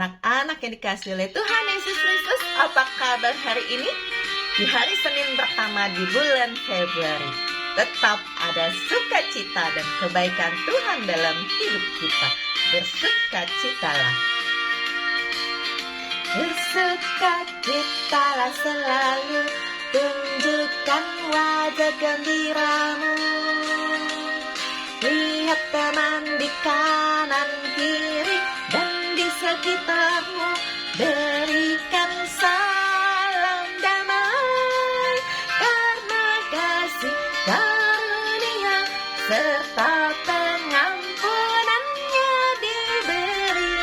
anak-anak yang dikasihi oleh Tuhan Yesus Kristus, apa kabar hari ini? Di hari Senin pertama di bulan Februari, tetap ada sukacita dan kebaikan Tuhan dalam hidup kita. Bersukacitalah. Bersukacitalah selalu, tunjukkan wajah gembiramu. Lihat teman di kanan kiri dan di sekitarmu, berikan salam damai, karena kasih karunia serta pengampunannya diberi.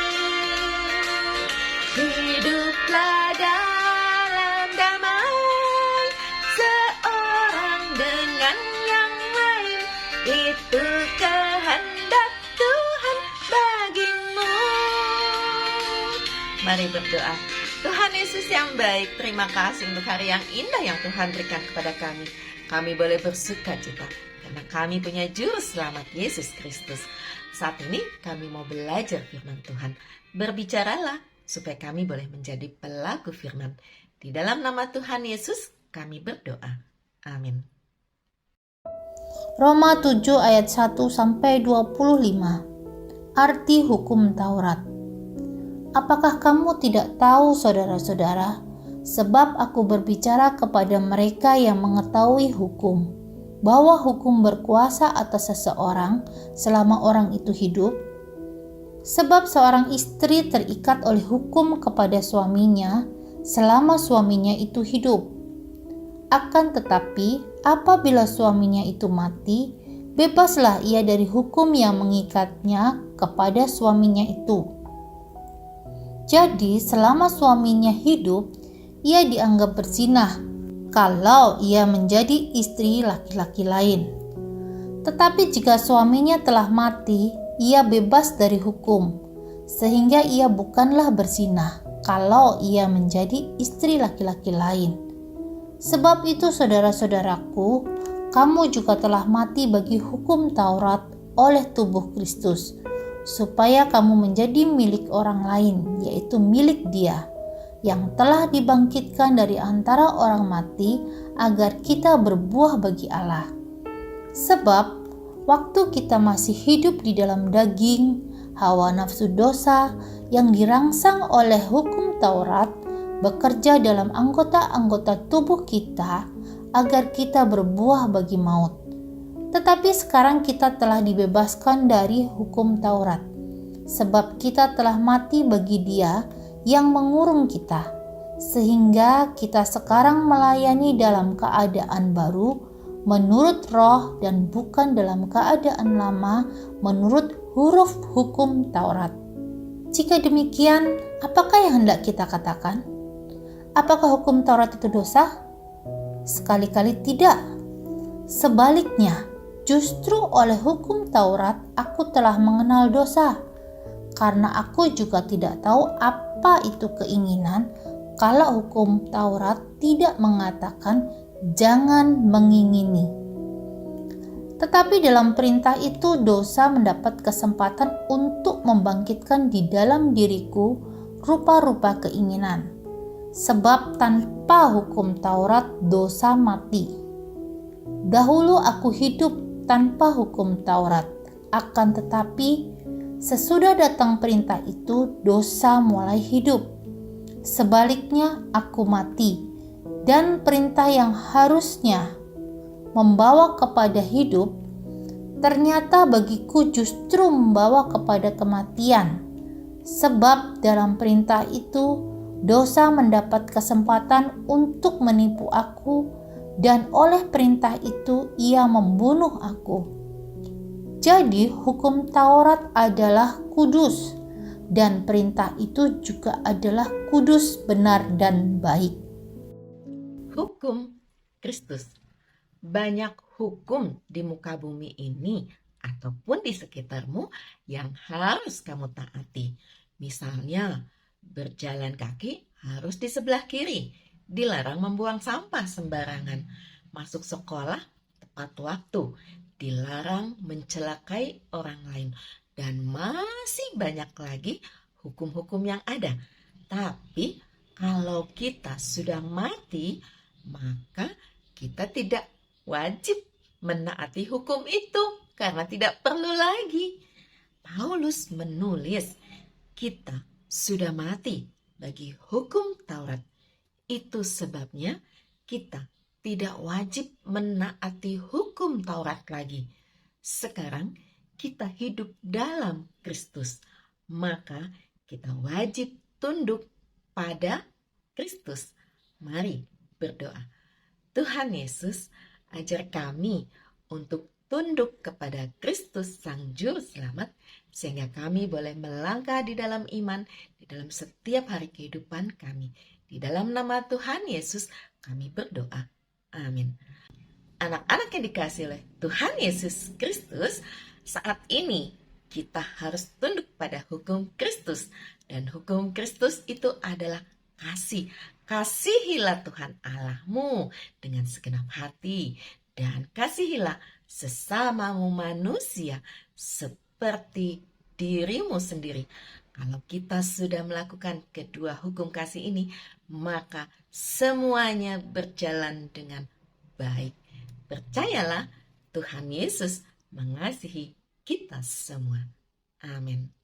Hiduplah dalam damai, seorang dengan yang lain, itu kehendak Tuhan bagimu. Mari berdoa. Tuhan Yesus yang baik, terima kasih untuk hari yang indah yang Tuhan berikan kepada kami. Kami boleh bersukacita karena kami punya juru selamat Yesus Kristus. Saat ini kami mau belajar firman Tuhan. Berbicaralah supaya kami boleh menjadi pelaku firman. Di dalam nama Tuhan Yesus kami berdoa. Amin. Roma 7 ayat 1-25. Arti hukum Taurat. Apakah kamu tidak tahu, saudara-saudara, sebab aku berbicara kepada mereka yang mengetahui hukum, bahwa hukum berkuasa atas seseorang selama orang itu hidup? Sebab seorang istri terikat oleh hukum kepada suaminya selama suaminya itu hidup. Akan tetapi, apabila suaminya itu mati, bebaslah ia dari hukum yang mengikatnya kepada suaminya itu. Jadi, selama suaminya hidup, ia dianggap berzinah kalau ia menjadi istri laki-laki lain. Tetapi jika suaminya telah mati, ia bebas dari hukum, sehingga ia bukanlah berzinah kalau ia menjadi istri laki-laki lain. Sebab itu, saudara-saudaraku, kamu juga telah mati bagi hukum Taurat oleh tubuh Kristus, supaya kamu menjadi milik orang lain, yaitu milik Dia, yang telah dibangkitkan dari antara orang mati, agar kita berbuah bagi Allah. Sebab, waktu kita masih hidup di dalam daging, hawa nafsu dosa yang dirangsang oleh hukum Taurat bekerja dalam anggota-anggota tubuh kita agar kita berbuah bagi maut. Tetapi sekarang kita telah dibebaskan dari hukum Taurat, sebab kita telah mati bagi Dia yang mengurung kita, sehingga kita sekarang melayani dalam keadaan baru menurut roh dan bukan dalam keadaan lama menurut huruf hukum Taurat. Jika demikian, apakah yang hendak kita katakan? Apakah hukum Taurat itu dosa? Sekali-kali tidak. Sebaliknya, justru oleh hukum Taurat aku telah mengenal dosa, karena aku juga tidak tahu apa itu keinginan kalau hukum Taurat tidak mengatakan jangan mengingini. Tetapi dalam perintah itu dosa mendapat kesempatan untuk membangkitkan di dalam diriku rupa-rupa keinginan. Sebab tanpa hukum Taurat dosa mati. Dahulu aku hidup tanpa hukum Taurat, akan tetapi sesudah datang perintah itu dosa mulai hidup. Sebaliknya aku mati, dan perintah yang harusnya membawa kepada hidup, ternyata bagiku justru membawa kepada kematian. Sebab dalam perintah itu dosa mendapat kesempatan untuk menipu aku, dan oleh perintah itu ia membunuh aku. Jadi hukum Taurat adalah kudus, dan perintah itu juga adalah kudus, benar, dan baik. Hukum Kristus. Banyak hukum di muka bumi ini ataupun di sekitarmu yang harus kamu taati. Misalnya, berjalan kaki harus di sebelah kiri, dilarang membuang sampah sembarangan, masuk sekolah tepat waktu, dilarang mencelakai orang lain, dan masih banyak lagi hukum-hukum yang ada. Tapi kalau kita sudah mati, maka kita tidak wajib menaati hukum itu karena tidak perlu lagi. Paulus menulis, kita sudah mati bagi hukum Taurat. Itu sebabnya kita tidak wajib menaati hukum Taurat lagi. Sekarang kita hidup dalam Kristus, maka kita wajib tunduk pada Kristus. Mari berdoa. Tuhan Yesus, ajar kami untuk tunduk kepada Kristus Sang Juru Selamat, sehingga kami boleh melangkah di dalam iman, di dalam setiap hari kehidupan kami. Di dalam nama Tuhan Yesus kami berdoa. Amin. Anak-anak yang dikasihi oleh Tuhan Yesus Kristus, saat ini kita harus tunduk pada hukum Kristus. Dan hukum Kristus itu adalah kasih. Kasihilah Tuhan Allahmu dengan segenap hati. Dan kasihilah sesamamu manusia seperti dirimu sendiri. Kalau kita sudah melakukan kedua hukum kasih ini, maka semuanya berjalan dengan baik. Percayalah, Tuhan Yesus mengasihi kita semua. Amin.